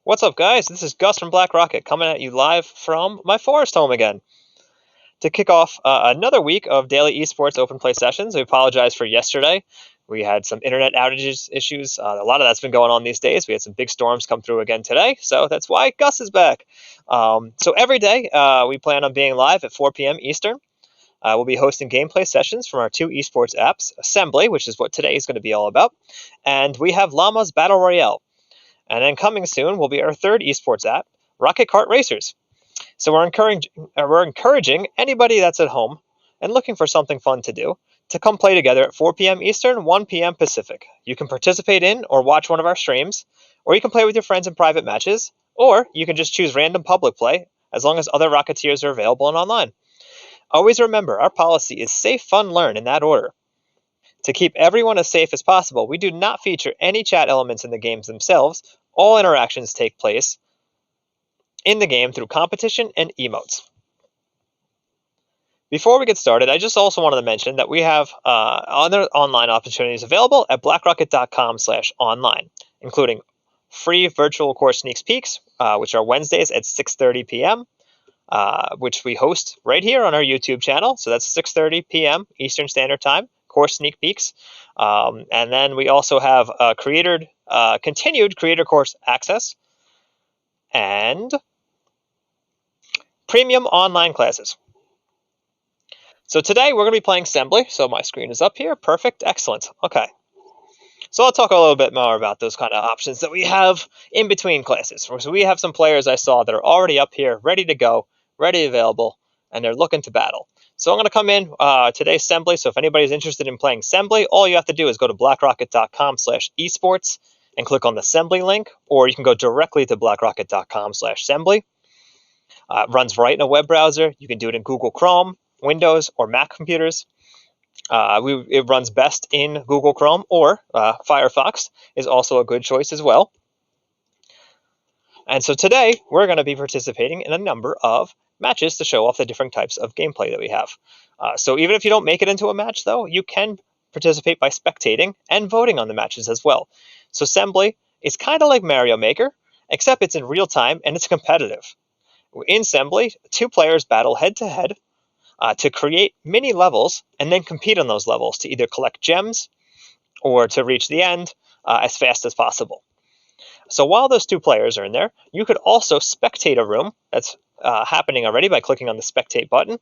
What's up, guys? This is Gus from Black Rocket coming at you live from my forest home again. To kick off another week of daily eSports open play sessions, we apologize for yesterday. We had some internet outages issues. A lot of that's been going on these days. We had some big storms come through again today, so that's why Gus is back. So every day we plan on being live at 4 p.m. Eastern. We'll be hosting gameplay sessions from our two eSports apps, Sembly, which is what today is going to be all about, and we have Llama's Battle Royale. And then coming soon will be our third eSports app, Rocket Kart Racers. So we're encouraging anybody that's at home and looking for something fun to do to come play together at 4 p.m. Eastern, 1 p.m. Pacific. You can participate in or watch one of our streams, or you can play with your friends in private matches, or you can just choose random public play as long as other Rocketeers are available and online. Always remember, our policy is safe, fun, learn in that order. To keep everyone as safe as possible, we do not feature any chat elements in the games themselves. All interactions take place in the game through competition and emotes. Before we get started, I just also wanted to mention that we have other online opportunities available at blackrocket.com/online, including free virtual course sneak peeks, which are Wednesdays at 6:30 p.m., which we host right here on our YouTube channel. So that's 6:30 p.m. Eastern Standard Time. Course sneak peeks, and then we also have continued creator course access and premium online classes. So today we're going to be playing Sembly. So my screen is up here. Perfect. Excellent. Okay. So I'll talk a little bit more about those kind of options that we have in between classes. So we have some players I saw that are already up here, ready to go, ready available, and they're looking to battle. So I'm going to come in today's Sembly. So if anybody's interested in playing Sembly, all you have to do is go to blackrocket.com/esports and click on the Sembly link, or you can go directly to blackrocket.com/Sembly. It runs right in a web browser. You can do it in Google Chrome, Windows, or Mac computers. It runs best in Google Chrome, or Firefox is also a good choice as well. And so today we're going to be participating in a number of matches to show off the different types of gameplay that we have. So even if you don't make it into a match, though, you can participate by spectating and voting on the matches as well. So Sembly is kind of like Mario Maker, except it's in real time and it's competitive. In Sembly, two players battle head-to-head to create mini levels and then compete on those levels to either collect gems or to reach the end as fast as possible. So while those two players are in there, you could also spectate a room that's happening already by clicking on the spectate button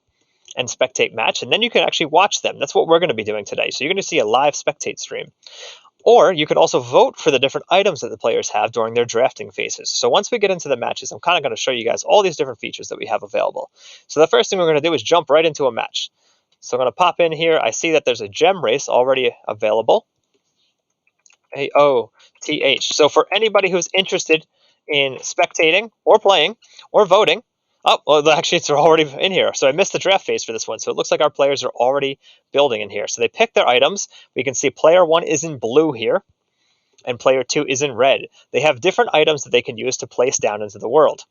and spectate match, and then you can actually watch them. That's what we're going to be doing today. So you're going to see a live spectate stream. Or you could also vote for the different items that the players have during their drafting phases. So once we get into the matches, I'm kind of going to show you guys all these different features that we have available. So the first thing we're going to do is jump right into a match. So I'm going to pop in here. I see that there's a gem race already available. AOTH. So for anybody who's interested in spectating or playing or voting, well, actually, it's already in here. So I missed the draft phase for this one. So it looks like our players are already building in here. So they pick their items. We can see player 1 is in blue here, and player 2 is in red. They have different items that they can use to place down into the world.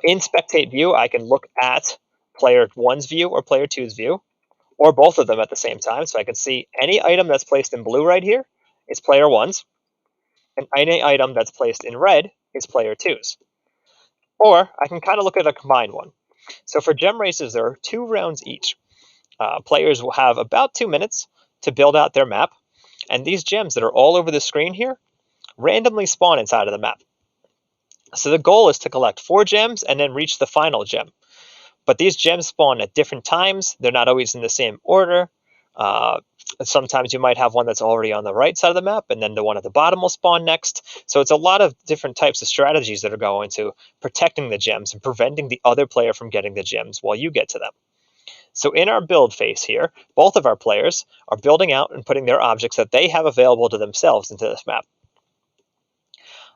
In spectate view, I can look at player 1's view or player 2's view, or both of them at the same time. So I can see any item that's placed in blue right here is player 1's, and any item that's placed in red is player 2's. Or I can kind of look at a combined one. So for gem races, there are 2 rounds each. Players will have about 2 minutes to build out their map, and these gems that are all over the screen here randomly spawn inside of the map. So the goal is to collect 4 gems and then reach the final gem. But these gems spawn at different times. They're not always in the same order. Sometimes you might have one that's already on the right side of the map, and then the one at the bottom will spawn next. So it's a lot of different types of strategies that are going to protecting the gems and preventing the other player from getting the gems while you get to them. So in our build phase here, both of our players are building out and putting their objects that they have available to themselves into this map.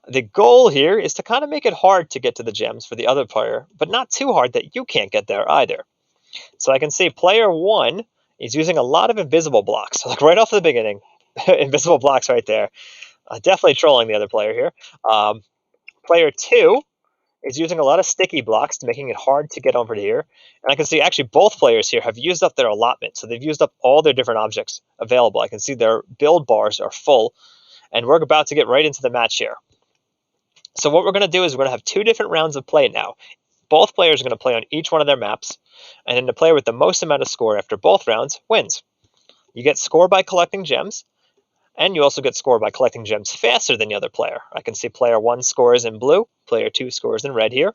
The goal here is to kind of make it hard to get to the gems for the other player, but not too hard that you can't get there either. So I can see player 1 is using a lot of invisible blocks. Like right off the beginning, invisible blocks right there. Definitely trolling the other player here. Player 2 is using a lot of sticky blocks, making it hard to get over here. And I can see actually both players here have used up their allotment. So they've used up all their different objects available. I can see their build bars are full. And we're about to get right into the match here. So what we're going to do is we're going to have 2 different rounds of play now. Both players are going to play on each one of their maps, and then the player with the most amount of score after both rounds wins. You get score by collecting gems, and you also get score by collecting gems faster than the other player. I can see player 1 scores in blue, player 2 scores in red here.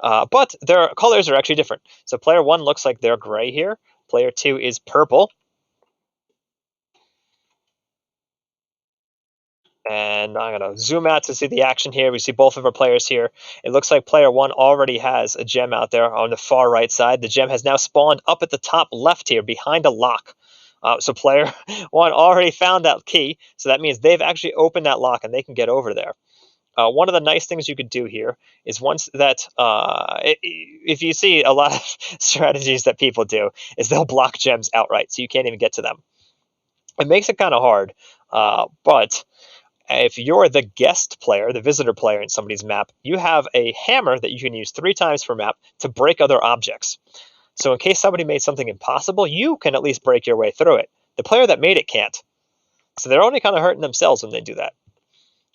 But their colors are actually different. So player 1 looks like they're gray here. Player 2 is purple. And I'm going to zoom out to see the action here. We see both of our players here. It looks like player 1 already has a gem out there on the far right side. The gem has now spawned up at the top left here behind a lock. So player 1 already found that key. So that means they've actually opened that lock and they can get over there. One of the nice things you could do here is once that, if you see a lot of strategies that people do, is they'll block gems outright, so you can't even get to them. It makes it kind of hard, but if you're the guest player, the visitor player in somebody's map, you have a hammer that you can use 3 times per map to break other objects. So in case somebody made something impossible, you can at least break your way through it. The player that made it can't. So they're only kind of hurting themselves when they do that.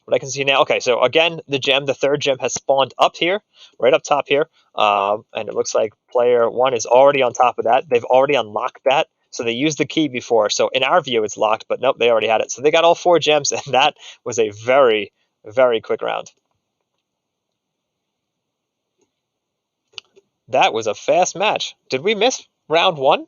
What I can see now, okay, so again, the 3rd gem has spawned up here, right up top here, and it looks like player 1 is already on top of that. They've already unlocked that, so they used the key before. So in our view, it's locked, but nope, they already had it. So they got all 4 gems, and that was a very, very quick round. That was a fast match. Did we miss round 1?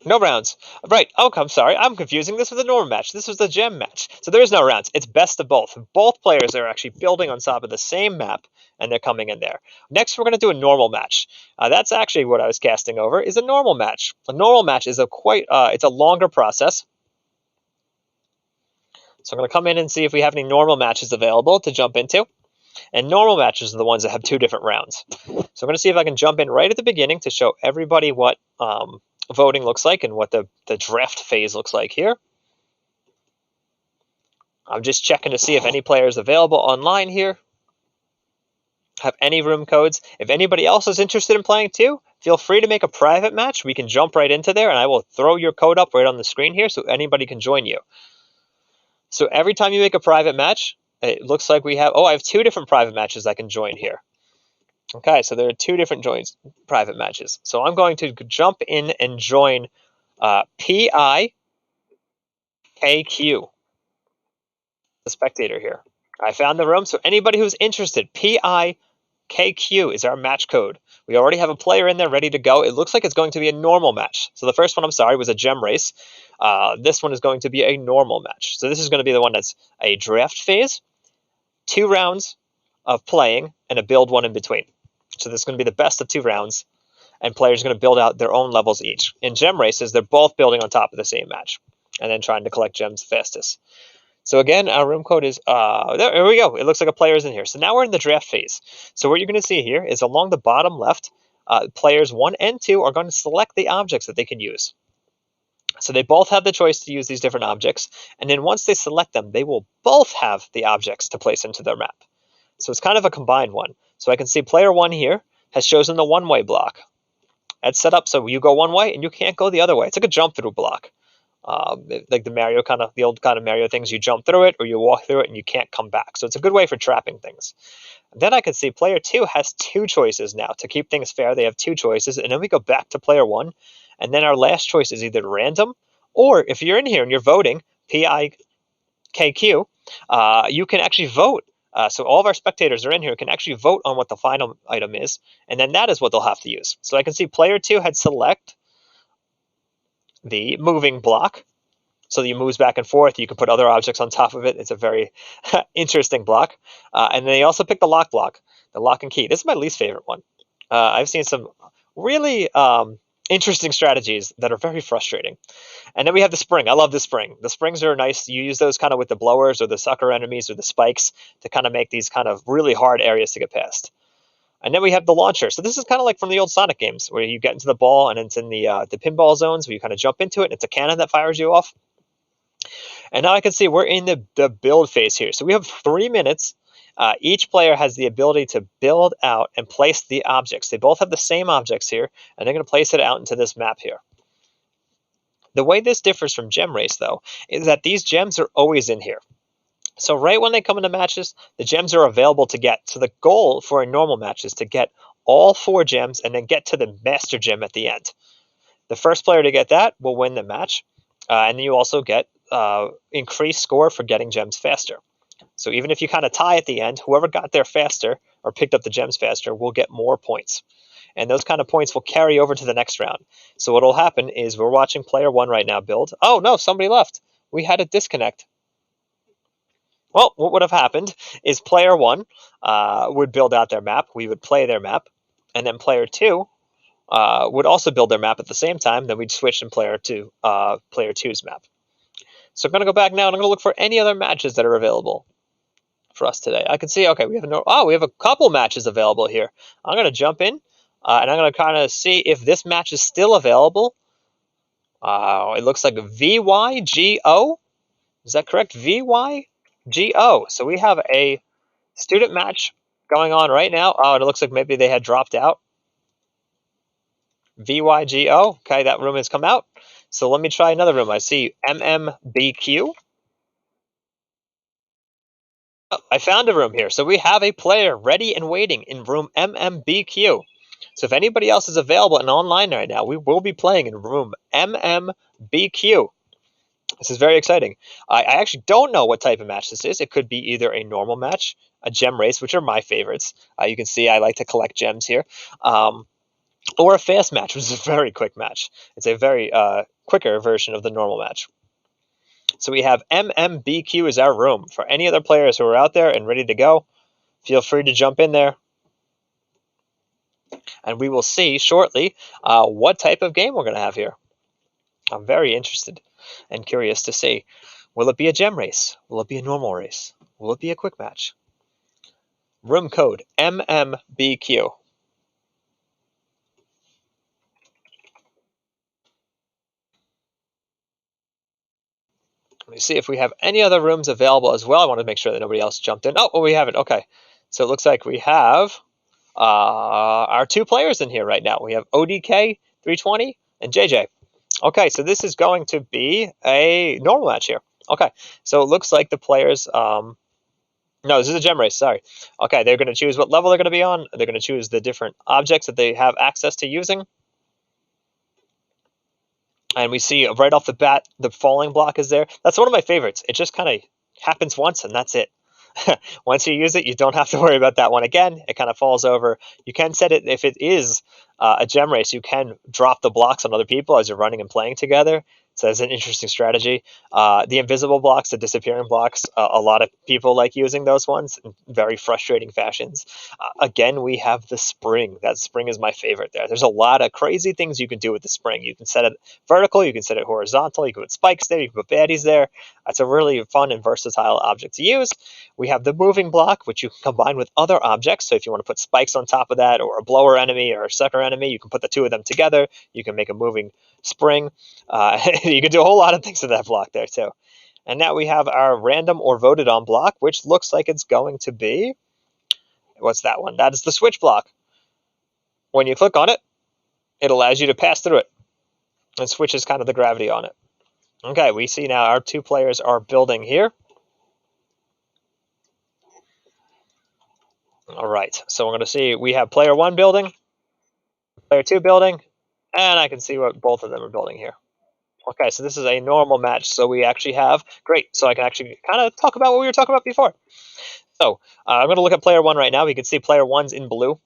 No rounds. Right. Oh, I'm sorry. I'm confusing this with a normal match. This was the gem match. So there is no rounds. It's best of both. Both players are actually building on top of the same map, and they're coming in there. Next, we're going to do a normal match. That's actually what I was casting over, is a normal match. A normal match is it's a longer process. So I'm going to come in and see if we have any normal matches available to jump into. And normal matches are the ones that have 2 different rounds. So I'm going to see if I can jump in right at the beginning to show everybody what voting looks like and what the draft phase looks like here. I'm just checking to see if any players available online here have any room codes. If anybody else is interested in playing too, feel free to make a private match. We can jump right into there, and I will throw your code up right on the screen here so anybody can join you. So every time you make a private match, it looks like we have, I have 2 different private matches I can join here. Okay, so there are 2 different private matches. So I'm going to jump in and join PIKQ, the spectator here. I found the room, so anybody who's interested, PIKQ is our match code. We already have a player in there ready to go. It looks like it's going to be a normal match. So the first one, I'm sorry, was a gem race. This one is going to be a normal match. So this is going to be the one that's a draft phase, 2 rounds of playing, and a build one in between. So this is going to be the best of 2 rounds, and players are going to build out their own levels each. In gem races, they're both building on top of the same match, and then trying to collect gems fastest. So again, our room code is, there we go. It looks like a player's in here. So now we're in the draft phase. So what you're going to see here is along the bottom left, players 1 and 2 are going to select the objects that they can use. So they both have the choice to use these different objects, and then once they select them, they will both have the objects to place into their map. So it's kind of a combined one. So I can see player 1 here has chosen the one-way block. It's set up so you go one way and you can't go the other way. It's like a jump-through block. Like the old kind of Mario things, you jump through it or you walk through it and you can't come back. So it's a good way for trapping things. Then I can see player 2 has 2 choices now. To keep things fair, they have 2 choices. And then we go back to player 1. And then our last choice is either random, or if you're in here and you're voting, PIKQ, you can actually vote. So all of our spectators are in here can actually vote on what the final item is, and then that is what they'll have to use. So I can see player 2 had select the moving block, so that you moves back and forth. You can put other objects on top of it. It's a very interesting block. And then they also picked the lock block, the lock and key. This is my least favorite one. I've seen some really interesting strategies that are very frustrating. And then we have the spring. I love the spring. The springs are nice. You use those kind of with the blowers or the sucker enemies or the spikes to kind of make these kind of really hard areas to get past. And then we have the launcher. So this is kind of like from the old Sonic games where you get into the ball and it's in the pinball zones where you kind of jump into it and it's a cannon that fires you off. And now I can see we're in the build phase here. So we have 3 minutes. Each player has the ability to build out and place the objects. They both have the same objects here, and they're going to place it out into this map here. The way this differs from Gem Race, though, is that these gems are always in here. So right when they come into matches, the gems are available to get. So the goal for a normal match is to get all 4 gems and then get to the master gem at the end. The first player to get that will win the match, and then you also get increased score for getting gems faster. So even if you kind of tie at the end, whoever got there faster or picked up the gems faster will get more points. And those kind of points will carry over to the next round. So what will happen is we're watching player 1 right now build. Oh no, somebody left. We had a disconnect. Well, what would have happened is player 1 would build out their map. We would play their map. And then player 2 would also build their map at the same time. Then we'd switch in player 2's map. So I'm going to go back now and I'm going to look for any other matches that are available for us today. I can see, okay, we have a couple matches available here. I'm going to jump in and I'm going to kind of see if this match is still available. It looks like YVOQ. Is that correct? YVOQ. So we have a student match going on right now. Oh, and it looks like maybe they had dropped out. YVOQ. Okay, that room has come out. So let me try another room. I see MMBQ. Oh, I found a room here. So we have a player ready and waiting in room MMBQ. So if anybody else is available and online right now, we will be playing in room MMBQ. This is very exciting. I actually don't know what type of match this is. It could be either a normal match, a gem race, which are my favorites. You can see I like to collect gems here. Or a fast match, which is a very quick match. It's a very quicker version of the normal match. So we have MMBQ as our room. For any other players who are out there and ready to go, feel free to jump in there. And we will see shortly what type of game we're going to have here. I'm very interested and curious to see. Will it be a gem race? Will it be a normal race? Will it be a quick match? Room code MMBQ. Let me see if we have any other rooms available as well. I want to make sure that nobody else jumped in. Oh, well, we haven't. Okay. So it looks like we have our 2 players in here right now. We have ODK 320 and JJ. Okay, so this is going to be a normal match here. Okay, so it looks like the players... no, this is a gem race, sorry. Okay, they're going to choose what level they're going to be on. They're going to choose the different objects that they have access to using. And we see right off the bat, the falling block is there. That's one of my favorites. It just kind of happens once and that's it. Once you use it, you don't have to worry about that one again. It kind of falls over. You can set it, if it is a gem race, you can drop the blocks on other people as you're running and playing together. So that's an interesting strategy. The invisible blocks, the disappearing blocks, a lot of people like using those ones in very frustrating fashions. Again, we have the spring. That spring is my favorite there. There's a lot of crazy things you can do with the spring. You can set it vertical, you can set it horizontal, you can put spikes there, you can put baddies there. It's a really fun and versatile object to use. We have the moving block, which you can combine with other objects. So if you want to put spikes on top of that, or a blower enemy or a sucker enemy, you can put the 2 of them together. You can make a moving spring. You can do a whole lot of things with that block there too. And now we have our random or voted on block, which looks like it's going to be, what's that one? That is the switch block. When you click on it, it allows you to pass through it and switches kind of the gravity on it. Okay, we see now our 2 players are building here. All right, so we're going to see we have player 1 building, player 2 building, and I can see what both of them are building here. Okay, so this is a normal match. So we actually have, great, so I can actually kind of talk about what we were talking about before. So I'm going to look at player 1 right now. We can see player 1's in blue.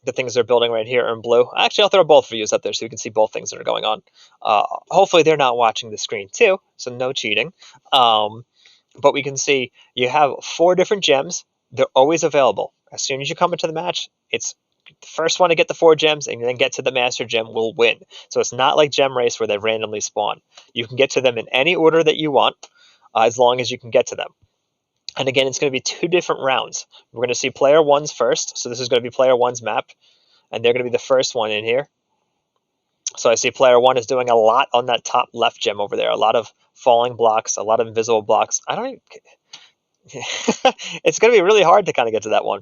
The things they're building right here are in blue. Actually, I'll throw both views up there so you can see both things that are going on. Hopefully they're not watching the screen too, so no cheating. But we can see you have 4 different gems. They're always available. As soon as you come into the match, it's the first one to get the 4 gems and then get to the master gem will win. So it's not like gem race where they randomly spawn. You can get to them in any order that you want, as long as you can get to them. And again, it's going to be 2 different rounds. We're going to see player 1's first. So this is going to be player 1's map, and they're going to be the first one in here. So I see player 1 is doing a lot on that top left gem over there. A lot of falling blocks, a lot of invisible blocks. I don't even... It's going to be really hard to kind of get to that one.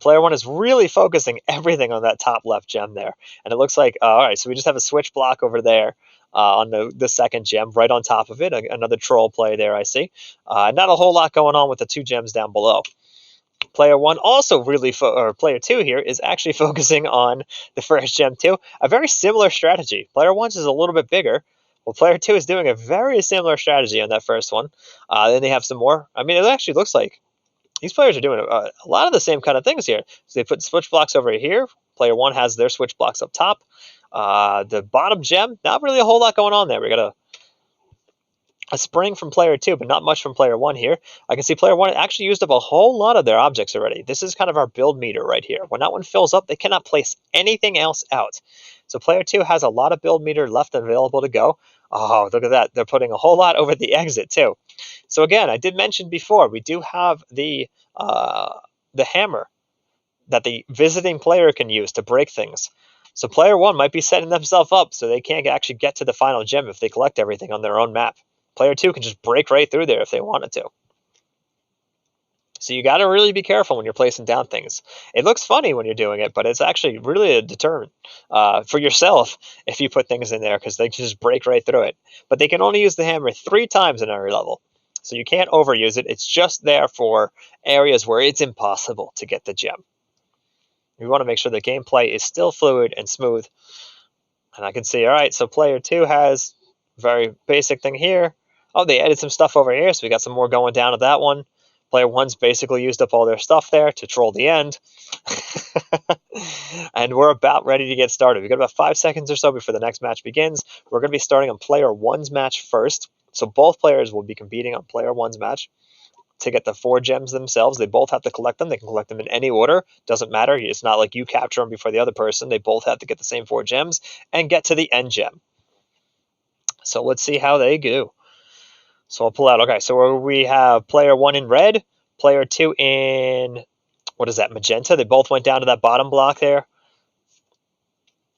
Player 1 is really focusing everything on that top left gem there. And it looks like, all right, so we just have a switch block over there. on the second gem, right on top of it. Another troll play there, I see. Not a whole lot going on with the 2 gems down below. Player 1 also really, or Player 2 here is actually focusing on the first gem too. A very similar strategy. Player 1's is a little bit bigger. Well, Player 2 is doing a very similar strategy on that first one. Then they have some more. I mean, it actually looks like these players are doing a lot of the same kind of things here. So they put switch blocks over here. Player 1 has their switch blocks up top. The bottom gem, not really a whole lot going on there. We got a spring from Player 2, but not much from Player 1 here. I can see Player 1 actually used up a whole lot of their objects already. This is kind of our build meter right here. When that one fills up, they cannot place anything else out. So Player 2 has a lot of build meter left and available to go. Oh, look at that. They're putting a whole lot over the exit too. So again, I did mention before, we do have the hammer that the visiting player can use to break things. So Player 1 might be setting themselves up so they can't actually get to the final gem if they collect everything on their own map. Player 2 can just break right through there if they wanted to. So you got to really be careful when you're placing down things. It looks funny when you're doing it, but it's actually really a deterrent for yourself if you put things in there, because they can just break right through it. But they can only use the hammer 3 times in every level. So you can't overuse it. It's just there for areas where it's impossible to get the gem. We want to make sure the gameplay is still fluid and smooth. And I can see, all right, so Player 2 has a very basic thing here. Oh, they added some stuff over here, so we got some more going down at that one. Player 1's basically used up all their stuff there to troll the end. And we're about ready to get started. We've got about 5 seconds or so before the next match begins. We're going to be starting on Player 1's match first. So both players will be competing on Player 1's match to get the 4 gems themselves. They both have to collect them. They can collect them in any order. Doesn't matter. It's not like you capture them before the other person. They both have to get the same 4 gems and get to the end gem. So let's see how they do. So I'll pull out. Okay, so we have Player 1 in red, Player 2 in, what is that, magenta? They both went down to that bottom block there.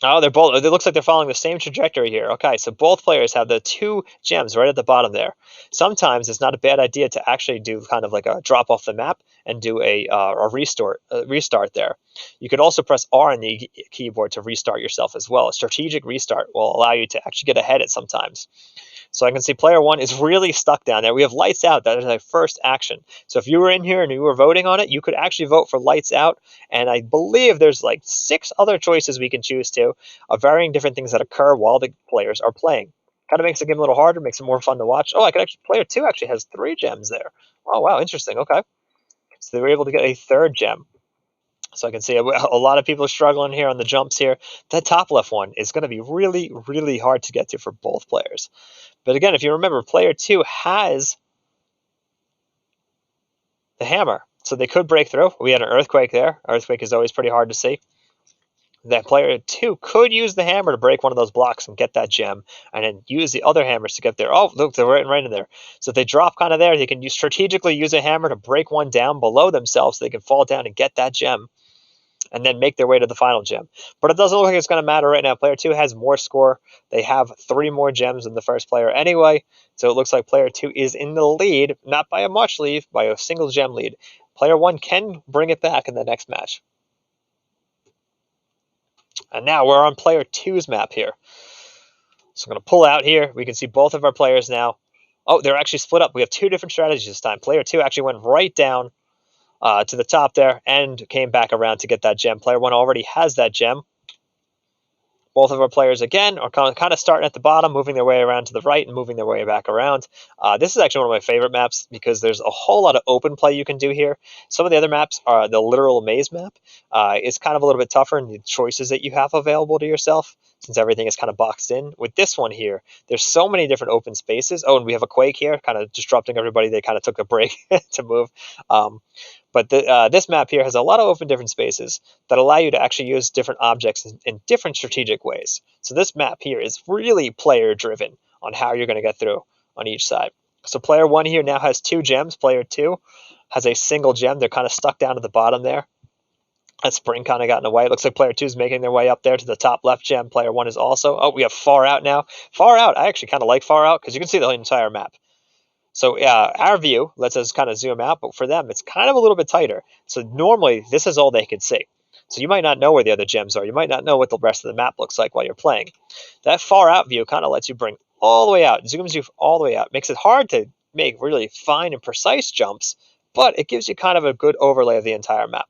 Oh, they're both, it looks like they're following the same trajectory here. Okay, so both players have the 2 gems right at the bottom there. Sometimes it's not a bad idea to actually do kind of like a drop off the map and do a restart there. You could also press R on the keyboard to restart yourself as well. A strategic restart will allow you to actually get ahead at sometimes. So I can see Player 1 is really stuck down there. We have lights out. That is my first action. So if you were in here and you were voting on it, you could actually vote for lights out. And I believe there's like 6 other choices we can choose to of varying different things that occur while the players are playing. Kind of makes the game a little harder, makes it more fun to watch. Oh, I could actually, Player 2 actually has 3 gems there. Oh, wow, interesting. Okay. So they were able to get a 3rd gem. So I can see a lot of people are struggling here on the jumps here. That top left one is going to be really, really hard to get to for both players. But again, if you remember, Player 2 has the hammer, so they could break through. We had an earthquake there. Earthquake is always pretty hard to see. That Player 2 could use the hammer to break one of those blocks and get that gem, and then use the other hammers to get there. Oh, look, they're right in there. So if they drop kind of there, they can strategically use a hammer to break one down below themselves so they can fall down and get that gem, and then make their way to the final gem. But it doesn't look like it's going to matter right now. Player 2 has more score. They have 3 more gems than the first player anyway, so it looks like Player 2 is in the lead, not by a much lead, by a single gem lead. Player 1 can bring it back in the next match. And now we're on Player 2's map here. So I'm going to pull out here. We can see both of our players now. Oh, they're actually split up. We have 2 different strategies this time. Player 2 actually went right down to the top there and came back around to get that gem. Player 1 already has that gem. Both of our players, again, are kind of starting at the bottom, moving their way around to the right and moving their way back around. This is actually one of my favorite maps because there's a whole lot of open play you can do here. Some of the other maps are the literal maze map. It's kind of a little bit tougher in the choices that you have available to yourself, since everything is kind of boxed in. With this one here, there's so many different open spaces. Oh, and we have a quake here, kind of disrupting everybody. They kind of took a break to move. But this map here has a lot of open different spaces that allow you to actually use different objects in different strategic ways. So this map here is really player driven on how you're going to get through on each side. So Player 1 here now has 2 gems. Player 2 has a single gem. They're kind of stuck down at the bottom there. That spring kind of got in the way. It looks like Player 2 is making their way up there to the top left gem. Player 1 is also. Oh, we have Far Out now. Far Out, I actually kind of like Far Out because you can see the entire map. So our view lets us kind of zoom out, but for them, it's kind of a little bit tighter. So normally, this is all they could see. So you might not know where the other gems are. You might not know what the rest of the map looks like while you're playing. That far out view kind of lets you bring all the way out, zooms you all the way out. Makes it hard to make really fine and precise jumps, but it gives you kind of a good overlay of the entire map.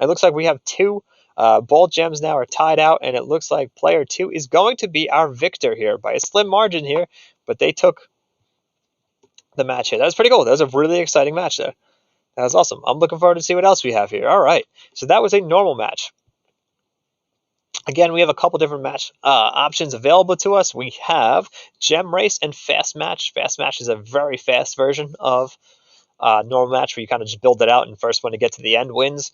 It looks like we have two. Both gems now are tied out, and it looks like player 2 is going to be our victor here by a slim margin here, but they took the match here. That was pretty cool. That was a really exciting match there. That was awesome. I'm looking forward to see what else we have here. All right, so that was a normal match. Again, we have a couple different match options available to us. We have Gem Race and Fast Match. Fast Match is a very fast version of normal match where you kind of just build it out and first one to get to the end wins.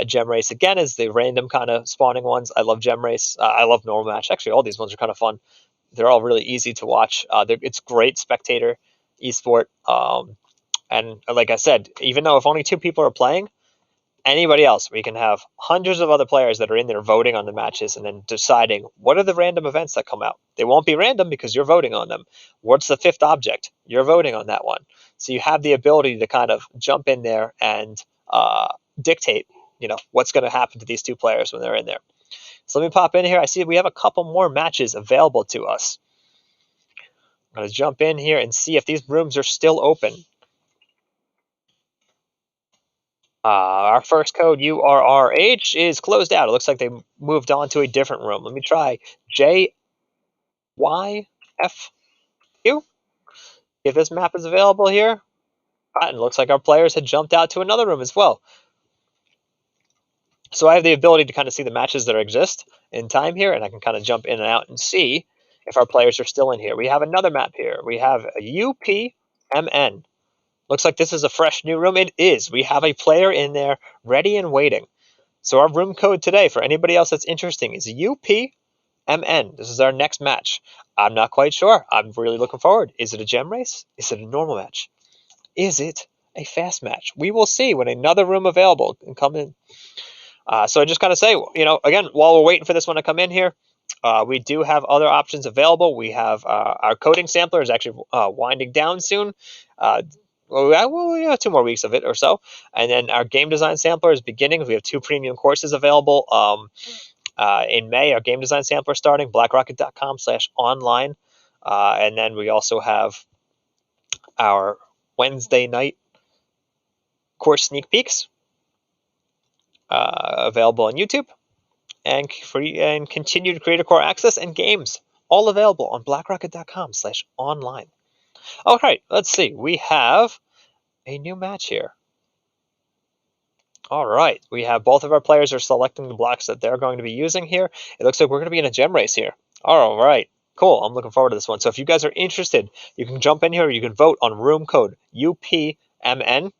Gem Race, again, is the random kind of spawning ones. I love Gem Race. I love normal match. Actually, all these ones are kind of fun. They're all really easy to watch. It's great spectator esport. And like I said, even though if only 2 people are playing, anybody else, we can have hundreds of other players that are in there voting on the matches and then deciding what are the random events that come out. They won't be random because you're voting on them. What's the 5th object? You're voting on that one. So you have the ability to kind of jump in there and dictate, what's going to happen to these 2 players when they're in there. So let me pop in here. I see we have a couple more matches available to us. I'm going to jump in here and see if these rooms are still open. Our first code, URRH, is closed out. It looks like they moved on to a different room. Let me try YVOQ. If this map is available here. And it looks like our players had jumped out to another room as well. So I have the ability to kind of see the matches that exist in time here, and I can kind of jump in and out and see if our players are still in here. We have another map here. We have a UPMN. Looks like this is a fresh new room. It is. We have a player in there ready and waiting. So our room code today, for anybody else that's interesting, is UPMN. This is our next match. I'm not quite sure. I'm really looking forward. Is it a gem race? Is it a normal match? Is it a fast match? We will see when another room available can come in. So I just kind of say, again, while we're waiting for this one to come in here, we do have other options available. We have our coding sampler is actually winding down soon. We have 2 more weeks of it or so. And then our game design sampler is beginning. We have 2 premium courses available. In May, our game design sampler is starting, blackrocket.com/online. And then we also have our Wednesday night course sneak peeks available on YouTube, and free and continued creator core access and games, all available on blackrocket.com/online. All right, let's see. We have a new match here. All right, we have both of our players are selecting the blocks that they're going to be using here. It looks like we're going to be in a gem race here. All right, cool. I'm looking forward to this one. So if you guys are interested, you can jump in here. You can vote on room code UPMN,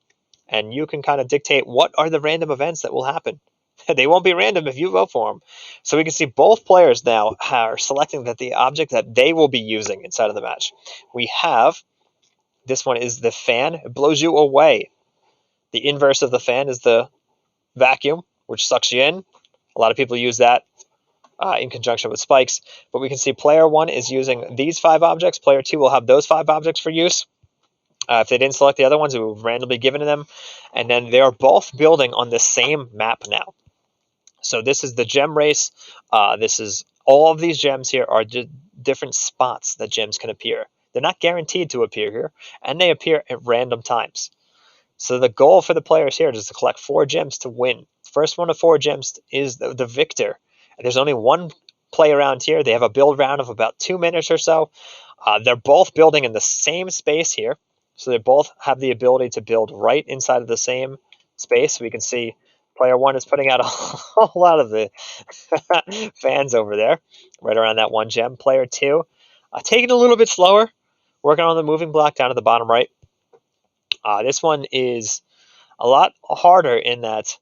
and you can kind of dictate what are the random events that will happen. They won't be random if you vote for them. So we can see both players now are selecting that the object that they will be using inside of the match. We have, this one is the fan. It blows you away. The inverse of the fan is the vacuum, which sucks you in. A lot of people use that in conjunction with spikes. But we can see player 1 is using these 5 objects. Player 2 will have those 5 objects for use. If they didn't select the other ones, it will randomly given to them. And then they are both building on the same map now. So this is the gem race. This is all of these gems here are different spots that gems can appear. They're not guaranteed to appear here, and they appear at random times. So the goal for the players here is to collect 4 gems to win. First one of 4 gems is the victor. There's only 1 play around here. They have a build round of about 2 minutes or so. They're both building in the same space here. So they both have the ability to build right inside of the same space. We can see player 1 is putting out a whole lot of the fans over there, right around that 1 gem. Player 2, taking it a little bit slower, working on the moving block down at the bottom right. This one is a lot harder in that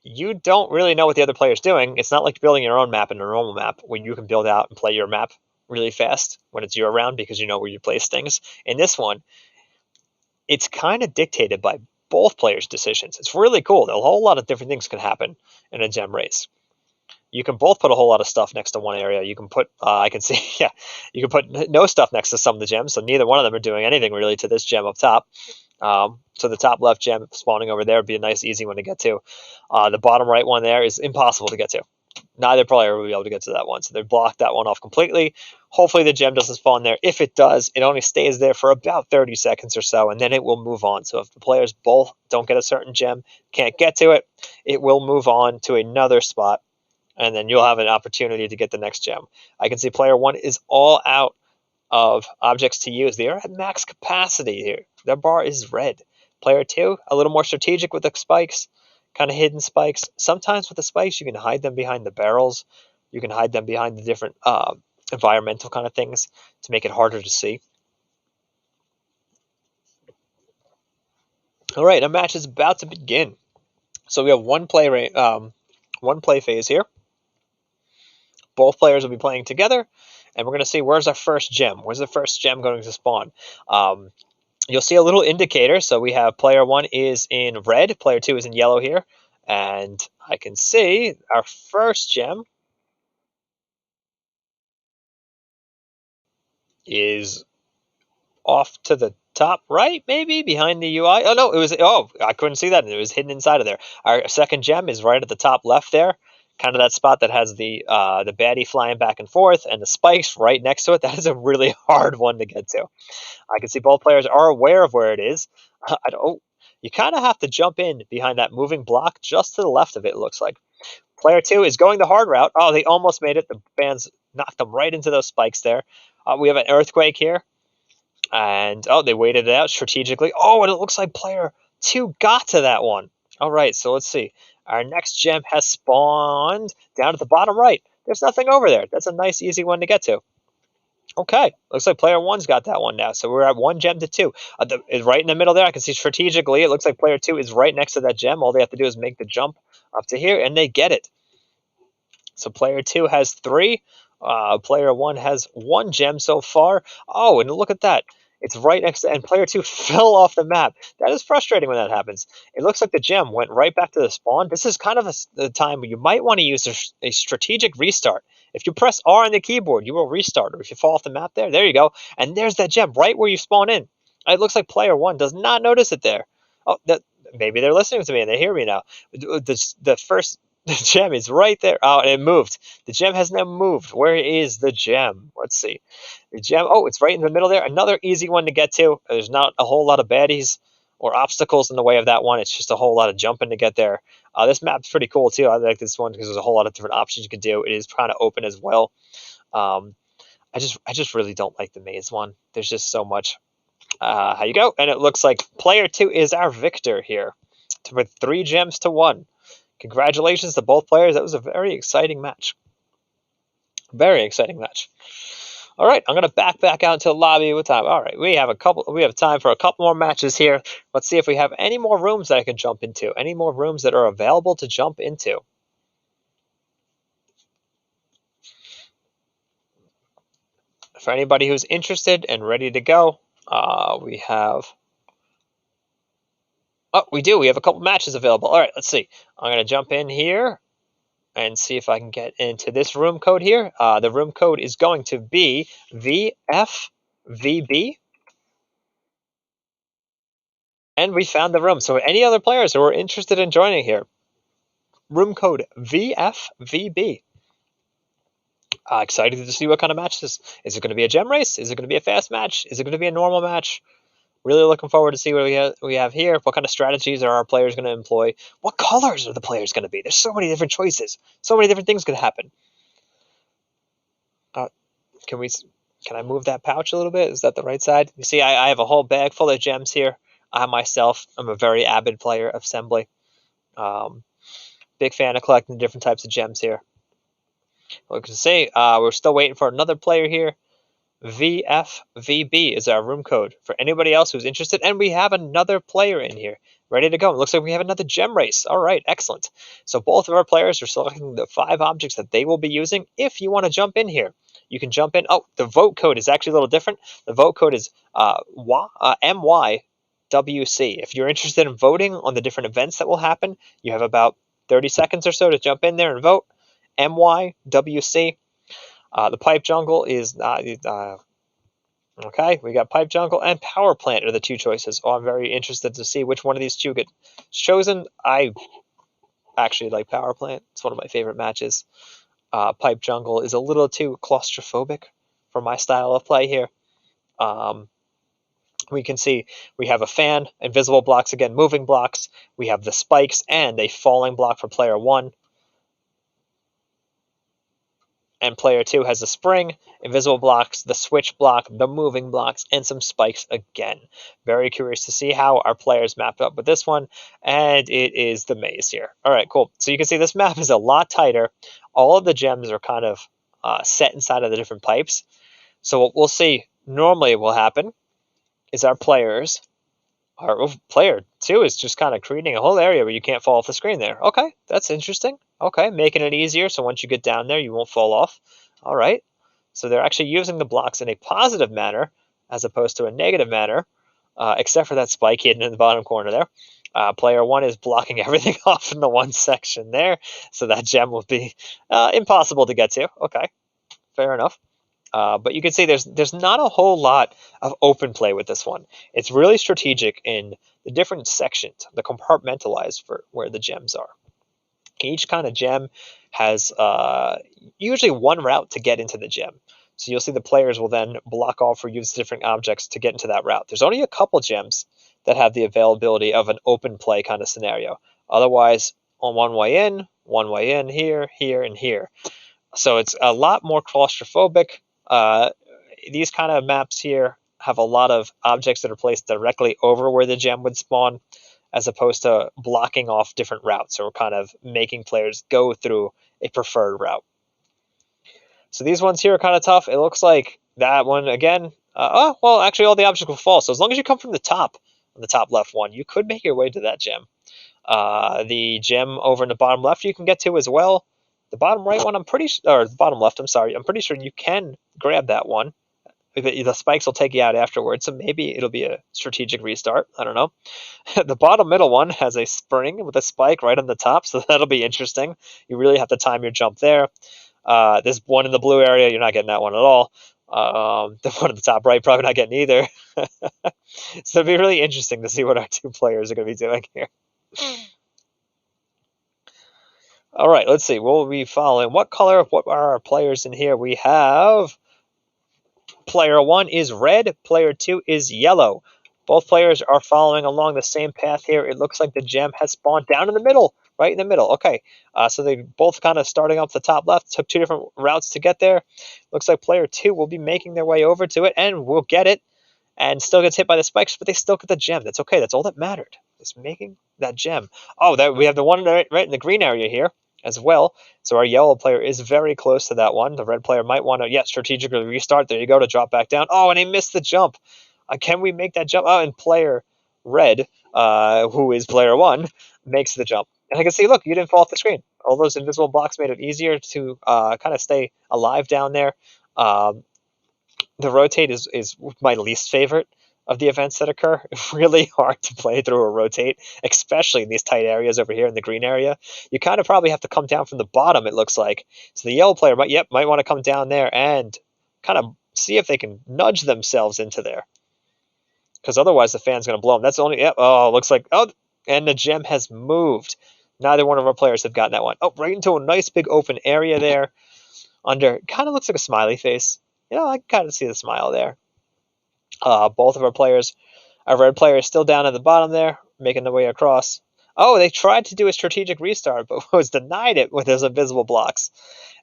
you don't really know what the other player is doing. It's not like building your own map in a normal map when you can build out and play your map really fast when it's your round because you know where you place things. In this one, it's kind of dictated by both players' decisions. It's really cool. A whole lot of different things can happen in a gem race. You can both put a whole lot of stuff next to one area. You can put, I can see, yeah, you can put no stuff next to some of the gems, so neither one of them are doing anything really to this gem up top. So the top left gem spawning over there would be a nice, easy one to get to. The bottom right one there is impossible to get to. Neither player will be able to get to that one, so they blocked that one off completely. Hopefully the gem doesn't spawn there. If it does, it only stays there for about 30 seconds or so, and then it will move on. So if the players both don't get a certain gem, can't get to it, it will move on to another spot, and then you'll have an opportunity to get the next gem. I can see player 1 is all out of objects to use. They are at max capacity here. Their bar is red. Player 2, a little more strategic with the spikes, kind of hidden spikes. Sometimes with the spikes, you can hide them behind the barrels. You can hide them behind the different environmental kind of things to make it harder to see. All right, a match is about to begin. So we have one play phase here. Both players will be playing together, and we're going to see where's our first gem. Where's the first gem going to spawn? You'll see a little indicator. So we have player 1 is in red, player 2 is in yellow here. And I can see our first gem is off to the top right, maybe behind the UI. Oh no, I couldn't see that. It was hidden inside of there. Our second gem is right at the top left there, kind of that spot that has the baddie flying back and forth and the spikes right next to it. That is a really hard one to get to. I can see both players are aware of where it is. You kind of have to jump in behind that moving block just to the left of it, it looks like. Player 2 is going the hard route. Oh, they almost made it. The fans knocked them right into those spikes there. We have an earthquake here. And, they waited it out strategically. Oh, and it looks like player 2 got to that one. All right, so let's see. Our next gem has spawned down at the bottom right. There's nothing over there. That's a nice, easy one to get to. Okay, looks like player 1's got that one now. So we're at 1 gem to 2. Right in the middle there, I can see strategically, it looks like player 2 is right next to that gem. All they have to do is make the jump up to here, and they get it. So player 2 has 3. Player 1 has 1 gem so far. Oh, and look at that. It's right next to, and player 2 fell off the map. That is frustrating when that happens. It looks like the gem went right back to the spawn. This is kind of the time where you might want to use a strategic restart. If you press R on the keyboard, you will restart. Or if you fall off the map there you go. And there's that gem right where you spawn in. It looks like player 1 does not notice it there. Oh, maybe they're listening to me and they hear me now. The first gem is right there. Oh, and it moved. The gem has now moved. Where is the gem? Let's see. The gem, it's right in the middle there. Another easy one to get to. There's not a whole lot of baddies or obstacles in the way of that one. It's just a whole lot of jumping to get there. This map's pretty cool too. I like this one because there's a whole lot of different options you can do. It is kind of open as well. I just really don't like the maze one. There's just so much. How you go? And it looks like player 2 is our victor here with 3 gems to 1. Congratulations to both players. That was a very exciting match. Very exciting match. All right, I'm going to back out into the lobby with time. All right, we have time for a couple more matches here. Let's see if we have any more rooms that I can jump into. Any more rooms that are available to jump into. For anybody who's interested and ready to go, we have... Oh, we do. We have a couple matches available. All right, let's see. I'm going to jump in here and see if I can get into this room code here. The room code is going to be VFVB. And we found the room. So any other players who are interested in joining here, room code VFVB. Excited to see what kind of match this is. Is it going to be a gem race? Is it going to be a fast match? Is it going to be a normal match? Really looking forward to see what we have here. What kind of strategies are our players going to employ? What colors are the players going to be? There's so many different choices. So many different things could happen. Can I move that pouch a little bit? Is that the right side? You see, I have a whole bag full of gems here. I myself am a very avid player of Sembly. Big fan of collecting different types of gems here. We can see we're still waiting for another player here. VFVB is our room code for anybody else who's interested. And we have another player in here ready to go. It looks like we have another gem race. All right, excellent. So both of our players are selecting the 5 objects that they will be using. If you want to jump in here, you can jump in. Oh, the vote code is actually a little different. The vote code is MYWC. If you're interested in voting on the different events that will happen, you have about 30 seconds or so to jump in there and vote. MYWC. The pipe jungle is Okay, we got Pipe Jungle and Power Plant are the two choices. Oh, I'm very interested to see which one of these two get chosen. I actually like Power Plant. It's one of my favorite matches. Pipe Jungle is a little too claustrophobic for my style of play here. We can see we have a fan, invisible blocks again, moving blocks. We have the spikes and a falling block for player 1. And player 2 has a spring, invisible blocks, the switch block, the moving blocks, and some spikes again. Very curious to see how our players map up with this one, and it is the maze here. All right, cool. So you can see this map is a lot tighter. All of the gems are kind of set inside of the different pipes. So what we'll see normally will happen is our players, or player 2 is just kind of creating a whole area where you can't fall off the screen there. Okay, that's interesting. Okay, making it easier so once you get down there, you won't fall off. All right, so they're actually using the blocks in a positive manner as opposed to a negative manner, except for that spike hidden in the bottom corner there. Player 1 is blocking everything off in the one section there, so that gem will be impossible to get to. Okay, fair enough. But you can see there's not a whole lot of open play with this one. It's really strategic in the different sections, the compartmentalized for where the gems are. Each kind of gem has usually one route to get into the gem. So you'll see the players will then block off or use different objects to get into that route. There's only a couple gems that have the availability of an open play kind of scenario. Otherwise, on one way in, here, here, and here. So it's a lot more claustrophobic. These kind of maps here have a lot of objects that are placed directly over where the gem would spawn, as opposed to blocking off different routes or kind of making players go through a preferred route. So these ones here are kind of tough. It looks like that one again. Well, actually, all the objects will fall. So as long as you come from the top, on the top left one, you could make your way to that gem. The gem over in the bottom left you can get to as well. The bottom right one, or the bottom left, I'm sorry, I'm pretty sure you can grab that one. The spikes will take you out afterwards, so maybe it'll be a strategic restart. I don't know. The bottom middle one has a spring with a spike right on the top, so that'll be interesting. You really have to time your jump there. This one in the blue area, you're not getting that one at all. The one at the top right, probably not getting either. So it'll be really interesting to see what our two players are going to be doing here. All right, let's see. What will we follow? What color? What are our players in here? We have player 1 is red. Player 2 is yellow. Both players are following along the same path here. It looks like the gem has spawned down in the middle, right in the middle. Okay, so they both kind of starting off the top left, took two different routes to get there. Looks like player 2 will be making their way over to it and will get it and still gets hit by the spikes, but they still get the gem. That's okay. That's all that mattered. Is making that gem. Oh, we have the one right in the green area here as well. So our yellow player is very close to that one. The red player might want to, strategically restart. There you go, to drop back down. Oh, and he missed the jump. Can we make that jump? Oh, and player red, who is player 1, makes the jump. And I can see, look, you didn't fall off the screen. All those invisible blocks made it easier to kind of stay alive down there. The rotate is my least favorite of the events that occur. It's really hard to play through a rotate, especially in these tight areas over here in the green area. You kind of probably have to come down from the bottom, it looks like. So the yellow player might want to come down there and kind of see if they can nudge themselves into there. Because otherwise the fan's going to blow them. That's the only, looks like, and the gem has moved. Neither one of our players have gotten that one. Oh, right into a nice big open area there. Kind of looks like a smiley face. I can kind of see the smile there. Both of our players, our red player is still down at the bottom there, making their way across. Oh, they tried to do a strategic restart, but was denied it with those invisible blocks.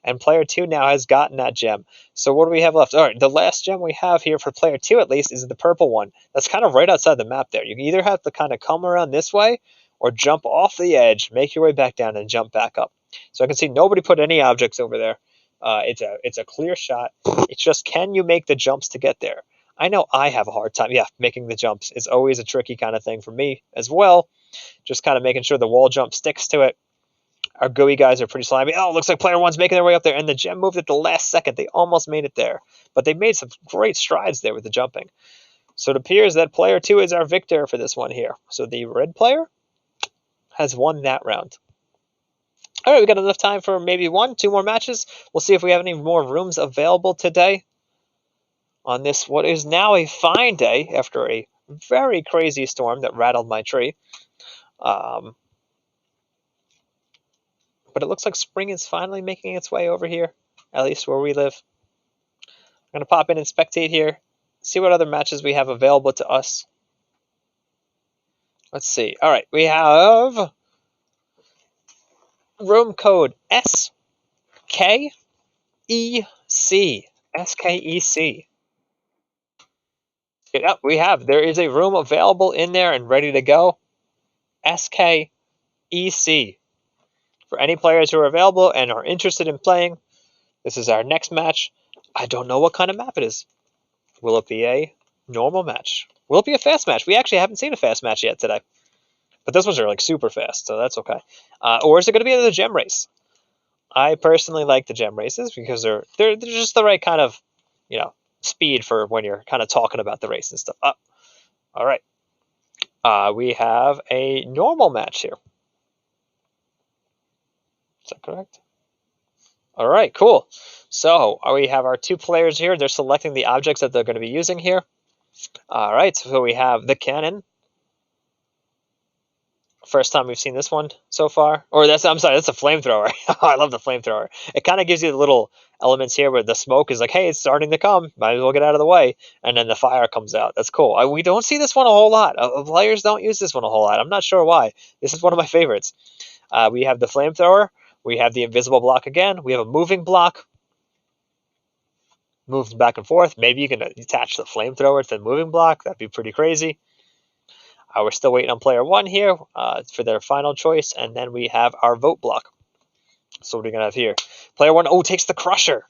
And player 2 now has gotten that gem. So what do we have left? All right, the last gem we have here for player 2 at least is the purple one. That's kind of right outside the map there. You can either have to kind of come around this way or jump off the edge, make your way back down, and jump back up. So I can see nobody put any objects over there. It's a clear shot. It's just, can you make the jumps to get there? I know I have a hard time. Making the jumps is always a tricky kind of thing for me as well. Just kind of making sure the wall jump sticks to it. Our gooey guys are pretty slimy. Oh, looks like player 1's making their way up there, and the gem moved at the last second. They almost made it there, but they made some great strides there with the jumping. So it appears that player 2 is our victor for this one here. So the red player has won that round. All right, we got enough time for maybe 1-2 more matches. We'll see if we have any more rooms available today on this, what is now a fine day after a very crazy storm that rattled my tree. But it looks like spring is finally making its way over here, at least where we live. I'm going to pop in and spectate here, see what other matches we have available to us. Let's see. All right, we have room code SKEC. SKEC. Yep, we have. There is a room available in there and ready to go. SKEC. For any players who are available and are interested in playing, this is our next match. I don't know what kind of map it is. Will it be a normal match? Will it be a fast match? We actually haven't seen a fast match yet today. But those ones are like super fast, so that's okay. Or is it going to be another gem race? I personally like the gem races because they're just the right kind of, speed for when you're kind of talking about the race and stuff. All right. We have a normal match here. Is that correct? All right, cool. So we have our two players here. They're selecting the objects that they're going to be using here. All right, so we have the cannon. First time we've seen this one so far. Or that's a flamethrower. I love the flamethrower. It kind of gives you the little elements here where the smoke is like, hey, it's starting to come. Might as well get out of the way. And then the fire comes out. That's cool. We don't see this one a whole lot. Players don't use this one a whole lot. I'm not sure why. This is one of my favorites. We have the flamethrower. We have the invisible block again. We have a moving block. Moves back and forth. Maybe you can attach the flamethrower to the moving block. That'd be pretty crazy. We're still waiting on player one here for their final choice, and then we have our vote block. So what are we going to have here? Player one, takes the Crusher.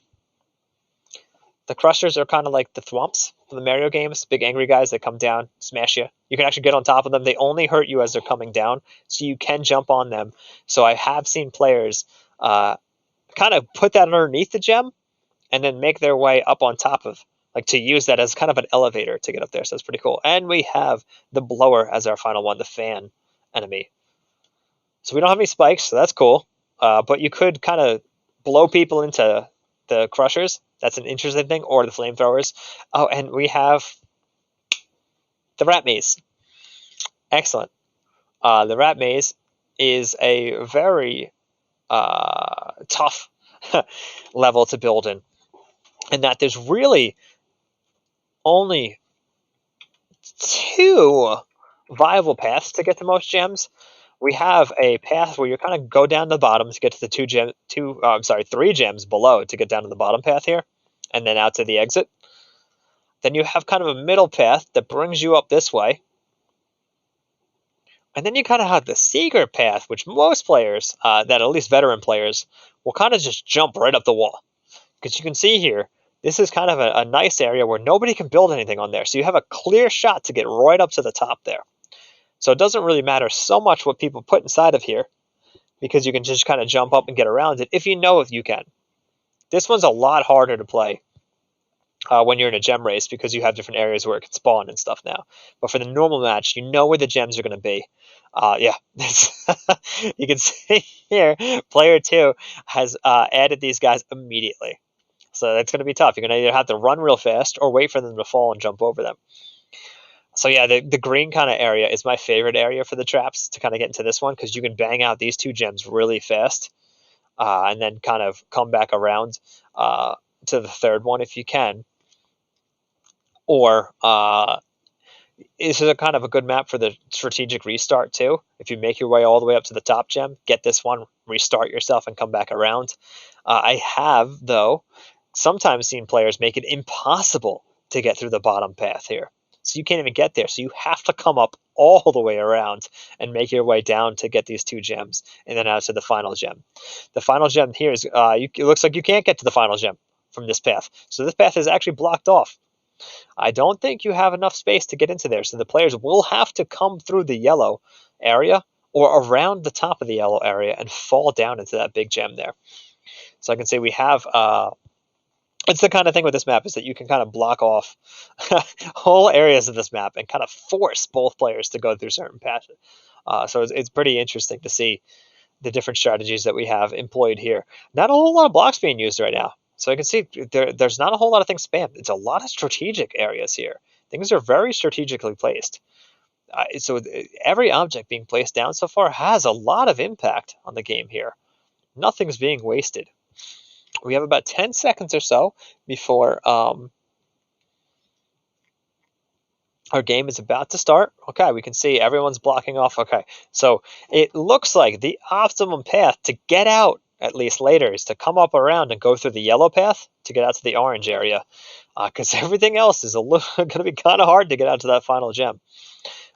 The Crushers are kind of like the Thwomps from the Mario games, big angry guys that come down, smash you. You can actually get on top of them. They only hurt you as they're coming down, so you can jump on them. So I have seen players kind of put that underneath the gem and then make their way up on top of, to use that as kind of an elevator to get up there. So it's pretty cool. And we have the blower as our final one, the fan enemy. So we don't have any spikes, so that's cool. But you could kind of blow people into the Crushers. That's an interesting thing. Or the flamethrowers. Oh, and we have the rat maze. Excellent. The rat maze is a very tough level to build in. And that there's really only 2 viable paths to get the most gems. We have a path where you kind of go down to the bottom to get to the 3 gems below to get down to the bottom path here, and then out to the exit. Then you have kind of a middle path that brings you up this way. And then you kind of have the secret path, which most players, that at least veteran players, will kind of just jump right up the wall. Because you can see here, this is kind of a nice area where nobody can build anything on there. So you have a clear shot to get right up to the top there. So it doesn't really matter so much what people put inside of here, because you can just kind of jump up and get around it if you know if you can. This one's a lot harder to play when you're in a gem race, because you have different areas where it can spawn and stuff now. But for the normal match, you know where the gems are going to be. Yeah, you can see here, player 2 has added these guys immediately. So that's going to be tough. You're going to either have to run real fast or wait for them to fall and jump over them. So yeah, the green kind of area is my favorite area for the traps to kind of get into this one, because you can bang out these 2 gems really fast and then kind of come back around to the third one if you can. Or this is a kind of a good map for the strategic restart too. If you make your way all the way up to the top gem, get this one, restart yourself, and come back around. I have, though, sometimes seen players make it impossible to get through the bottom path here. So you can't even get there. So you have to come up all the way around and make your way down to get these 2 gems, and then out to the final gem. The final gem here is, it looks like you can't get to the final gem from this path. So this path is actually blocked off. I don't think you have enough space to get into there. So the players will have to come through the yellow area or around the top of the yellow area and fall down into that big gem there. So I can say we have, it's the kind of thing with this map is that you can kind of block off whole areas of this map and kind of force both players to go through certain paths. So it's pretty interesting to see the different strategies that we have employed here. Not a whole lot of blocks being used right now. So I can see there's not a whole lot of things spammed. It's a lot of strategic areas here. Things are very strategically placed. So every object being placed down so far has a lot of impact on the game here. Nothing's being wasted. We have about 10 seconds or so before our game is about to start. Okay, we can see everyone's blocking off. Okay, so it looks like the optimum path to get out, at least later, is to come up around and go through the yellow path to get out to the orange area, because everything else is going to be kind of hard to get out to that final gem.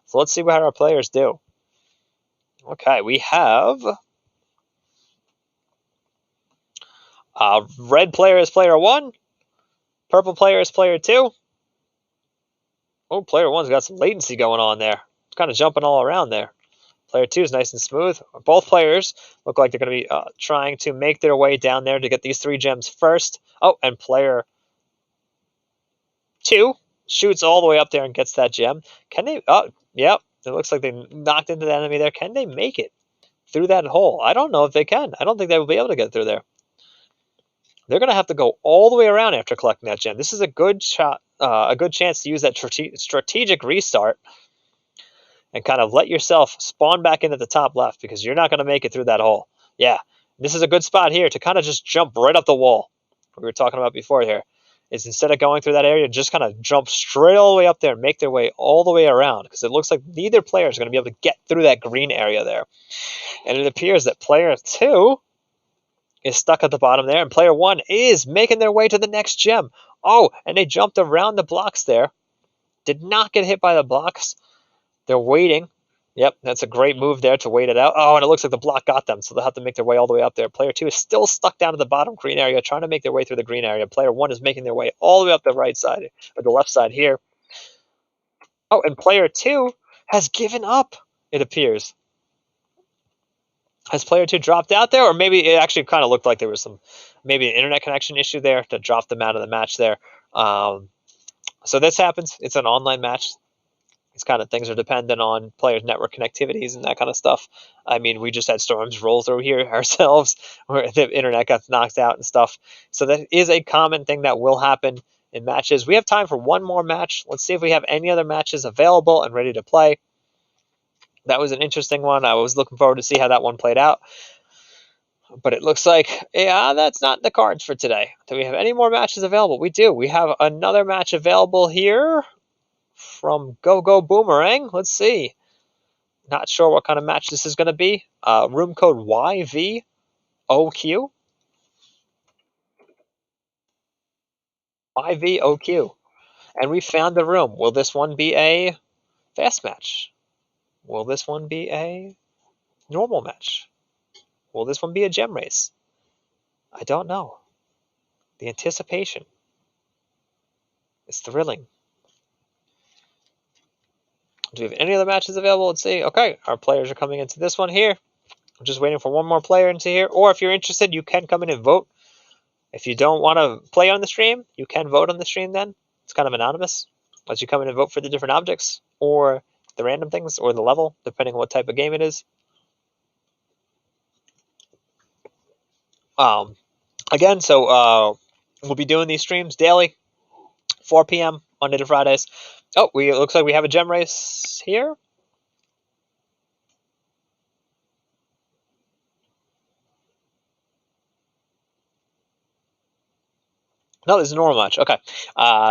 So let's see what our players do. Okay, we have red player is player 1, purple player is player 2. Oh, player 1's got some latency going on there. It's kind of jumping all around there. Player 2 is nice and smooth. Both players look like they're going to be trying to make their way down there to get these 3 gems first. Oh, and player 2 shoots all the way up there and gets that gem. Can they? Oh, yep. It looks like they knocked into the enemy there. Can they make it through that hole? I don't know if they can. I don't think they will be able to get through there. They're going to have to go all the way around after collecting that gem. This is a good shot, a good chance to use that strategic restart and kind of let yourself spawn back into the top left, because you're not going to make it through that hole. Yeah, this is a good spot here to kind of just jump right up the wall. We were talking about before here is, instead of going through that area, just kind of jump straight all the way up there and make their way all the way around, because it looks like neither player is going to be able to get through that green area there. And it appears that player 2 is stuck at the bottom there, and player 1 is making their way to the next gem. Oh, and they jumped around the blocks there. Did not get hit by the blocks. They're waiting. Yep, that's a great move there to wait it out. Oh, and it looks like the block got them, so they'll have to make their way all the way up there. Player 2 is still stuck down at the bottom green area, trying to make their way through the green area. Player 1 is making their way all the way up the right side, or the left side here. Oh, and player 2 has given up, it appears. Has player 2 dropped out there? Or maybe it actually kind of looked like there was maybe an internet connection issue there to drop them out of the match there. So this happens. It's an online match. These kind of things are dependent on players' network connectivities and that kind of stuff. I mean, we just had storms roll through here ourselves where the internet got knocked out and stuff. So that is a common thing that will happen in matches. We have time for one more match. Let's see if we have any other matches available and ready to play. That was an interesting one. I was looking forward to see how that one played out. But it looks like, yeah, that's not the cards for today. Do we have any more matches available? We do. We have another match available here from Go Boomerang. Let's see. Not sure what kind of match this is going to be. Room code YVOQ. YVOQ. And we found the room. Will this one be a fast match? Will this one be a normal match? Will this one be a gem race? I don't know. The anticipation is thrilling. Do we have any other matches available? Let's see. Okay, our players are coming into this one here. I'm just waiting for one more player into here. Or if you're interested, you can come in and vote. If you don't want to play on the stream, you can vote on the stream then. It's kind of anonymous. Lets you come in and vote for the different objects or the random things or the level, depending on what type of game it is. Again, so we'll be doing these streams daily, 4 p.m. Monday to Fridays. Oh, it looks like we have a gem race here. No, this is a normal match. Okay,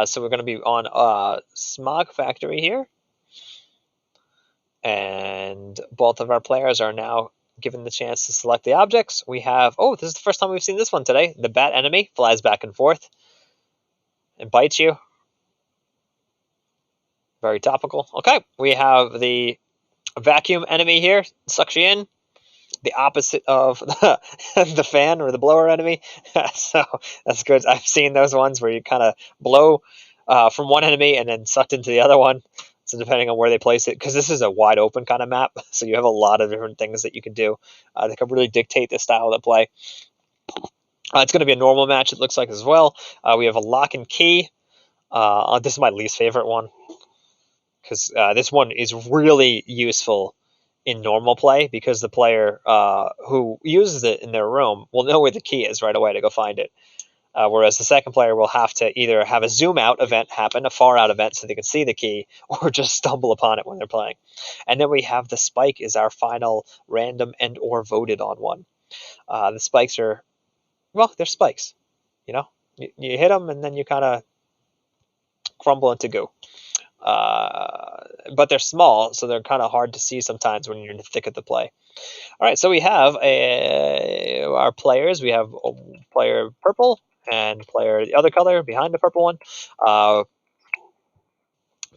so we're going to be on Smog Factory here. And both of our players are now given the chance to select the objects. We have, oh, this is the first time we've seen this one today. The bat enemy flies back and forth and bites you. Very topical. Okay, we have the vacuum enemy here, sucks you in. The opposite of the fan or the blower enemy. So that's good. I've seen those ones where you kind of blow from one enemy and then sucked into the other one. So depending on where they place it, because this is a wide open kind of map, so you have a lot of different things that you can do that can really dictate the style of play. It's going to be a normal match, it looks like, as well. We have a lock and key. This is my least favorite one, because this one is really useful in normal play, because the player who uses it in their room will know where the key is right away to go find it. Whereas the second player will have to either have a zoom out event happen, a far out event, so they can see the key, or just stumble upon it when they're playing. And then we have the spike is our final random and or voted on one. The spikes are, well, they're spikes. You know, you hit them and then you kind of crumble into goo. But they're small, so they're kind of hard to see sometimes when you're in the thick of the play. All right, so we have our players. We have player purple and player the other color behind the purple one.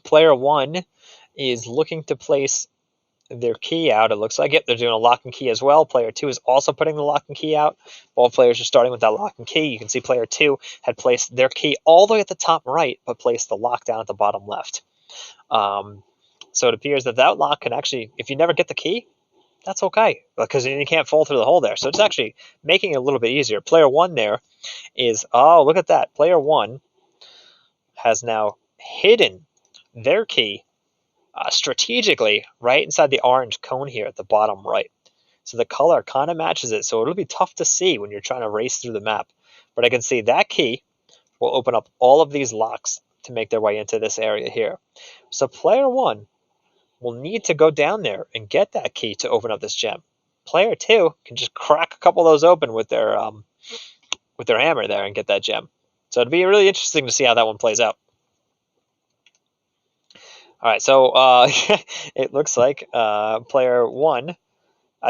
Player 1 is looking to place their key out. It looks like it. They're doing a lock and key as well. Player 2 is also putting the lock and key out. Both players are starting with that lock and key. You can see player 2 had placed their key all the way at the top right, but placed the lock down at the bottom left. So it appears that that lock can actually, if you never get the key, that's okay, because you can't fall through the hole there. So it's actually making it a little bit easier. Player 1 there is, oh, look at that. Player 1 has now hidden their key strategically right inside the orange cone here at the bottom right. So the color kind of matches it. So it'll be tough to see when you're trying to race through the map. But I can see that key will open up all of these locks to make their way into this area here. So player 1 will need to go down there and get that key to open up this gem. Player 2 can just crack a couple of those open with their hammer there and get that gem. So it'd be really interesting to see how that one plays out. All right, so it looks like player 1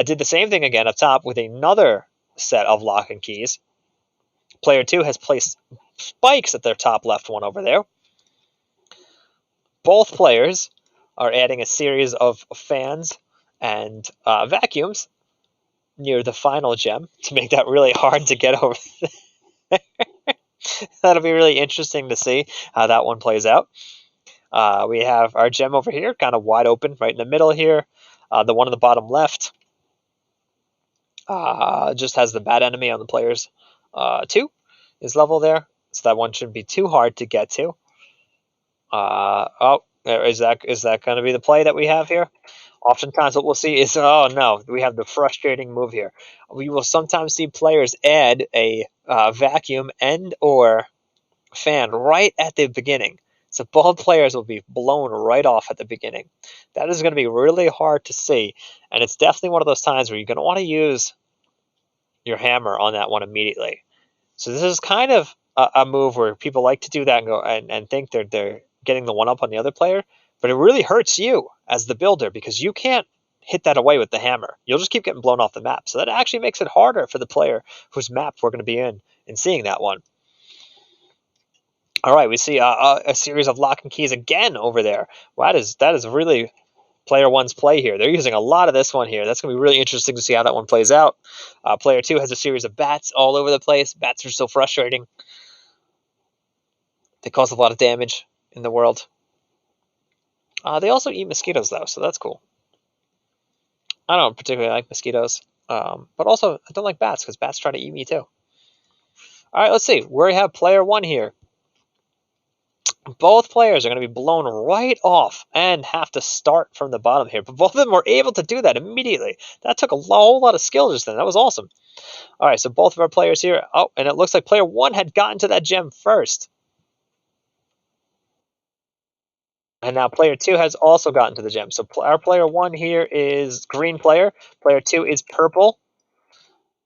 did the same thing again up top with another set of lock and keys. Player 2 has placed spikes at their top left one over there. Both players are adding a series of fans and vacuums near the final gem to make that really hard to get over there. That'll be really interesting to see how that one plays out. We have our gem over here, kind of wide open right in the middle here. The one on the bottom left just has the bad enemy on the players 2 is level there. So that one shouldn't be too hard to get to. Is that going to be the play that we have here? Oftentimes what we'll see is, oh no, we have the frustrating move here. We will sometimes see players add a vacuum and or fan right at the beginning. So both players will be blown right off at the beginning. That is going to be really hard to see. And it's definitely one of those times where you're going to want to use your hammer on that one immediately. So this is kind of a move where people like to do that and go and think they're getting the one up on the other player, but it really hurts you as the builder because you can't hit that away with the hammer. You'll just keep getting blown off the map. So that actually makes it harder for the player whose map we're going to be in seeing that one. All right, we see a series of lock and keys again over there. Wow, that is really player 1's play here. They're using a lot of this one here. That's going to be really interesting to see how that one plays out. Player 2 has a series of bats all over the place. Bats are so frustrating. They cause a lot of damage in the world. They also eat mosquitoes, though, so that's cool. I don't particularly like mosquitoes, but also I don't like bats because bats try to eat me too. All right, let's see. We have player 1 here. Both players are going to be blown right off and have to start from the bottom here. But both of them were able to do that immediately. That took a whole lot of skill just then. That was awesome. All right, so both of our players here. Oh, and it looks like player 1 had gotten to that gem first. And now player 2 has also gotten to the gem. So our player 1 here is green player. Player 2 is purple.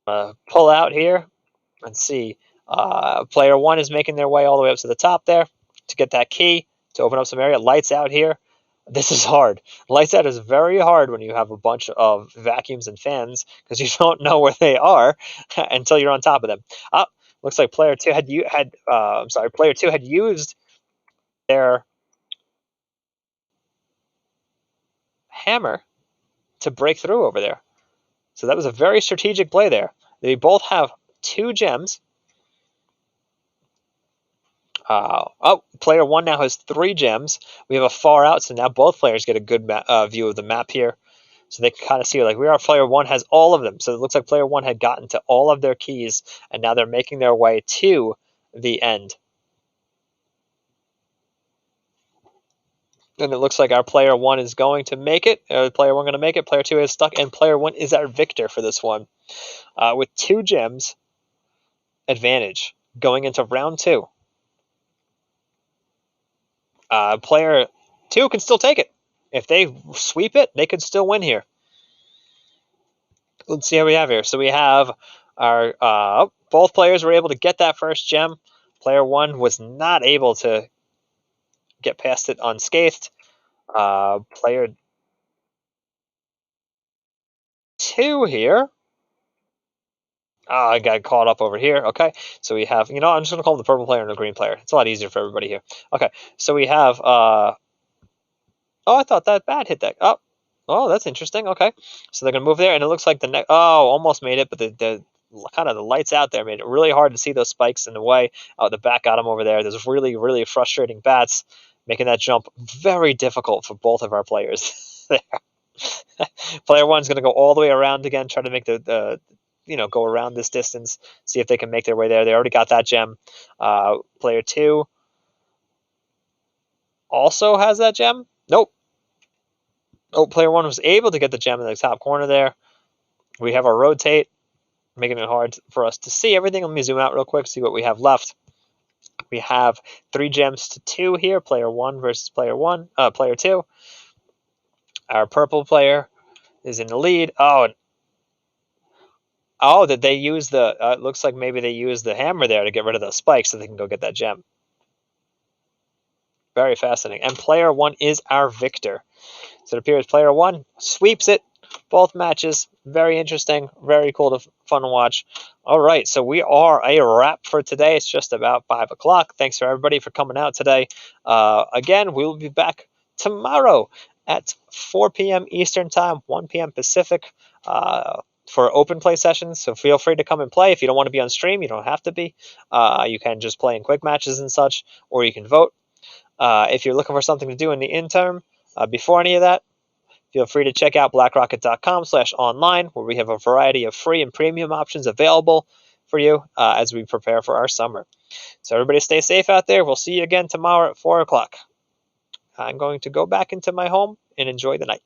Pull out here and see. Player 1 is making their way all the way up to the top there to get that key to open up some area. Lights out here. This is hard. Lights out is very hard when you have a bunch of vacuums and fans because you don't know where they are until you're on top of them. Looks like player 2 player 2 had used their hammer to break through over there. So that was a very strategic play there. They both have 2 gems. Player 1 now has 3 gems. We have a far out, so now both players get a good view of the map here. So they can kind of see, like, player 1 has all of them. So it looks like player 1 had gotten to all of their keys, and now they're making their way to the end. And it looks like our player 1 is going to make it. Player 1 going to make it. Player 2 is stuck, and player 1 is our victor for this one with 2 gems advantage. going into round 2. Player 2 can still take it. If they sweep it, they could still win here. Let's see how we have here. So we have our both players were able to get that first gem. Player 1 was not able to get past it unscathed. Player 2 here. I got caught up over here. Okay, so we have, I'm just going to call them the purple player and the green player. It's a lot easier for everybody here. Okay, so we have, oh, I thought that bat hit that. Oh, that's interesting. Okay, so they're going to move there, and it looks like the next, almost made it, but the kind of the lights out there made it really hard to see those spikes in the way. The bat got him over there. There's really, really frustrating bats, making that jump very difficult for both of our players there. Player 1's going to go all the way around again, try to make the go around this distance, see if they can make their way there. They already got that gem. Player 2 also has that gem. Nope. Oh, player 1 was able to get the gem in the top corner there. We have our rotate, making it hard for us to see everything. Let me zoom out real quick, see what we have left. We have 3 gems to 2 here. Player 1 versus player 2. Our purple player is in the lead. Oh, did they use the, it looks like maybe they used the hammer there to get rid of the spikes so they can go get that gem. Very fascinating. And player 1 is our victor. So it appears player 1 sweeps it. Both matches. Very interesting. Very cool, fun to watch. All right, so we are a wrap for today. It's just about 5 o'clock. Thanks for everybody for coming out today. Again, we will be back tomorrow at 4 p.m. Eastern Time, 1 p.m. Pacific. For open play sessions, so feel free to come and play. If you don't want to be on stream, you don't have to be. You can just play in quick matches and such, or you can vote. If you're looking for something to do in the interim, before any of that, feel free to check out blackrocket.com/online, where we have a variety of free and premium options available for you as we prepare for our summer. So everybody stay safe out there. We'll see you again tomorrow at 4 o'clock. I'm going to go back into my home and enjoy the night.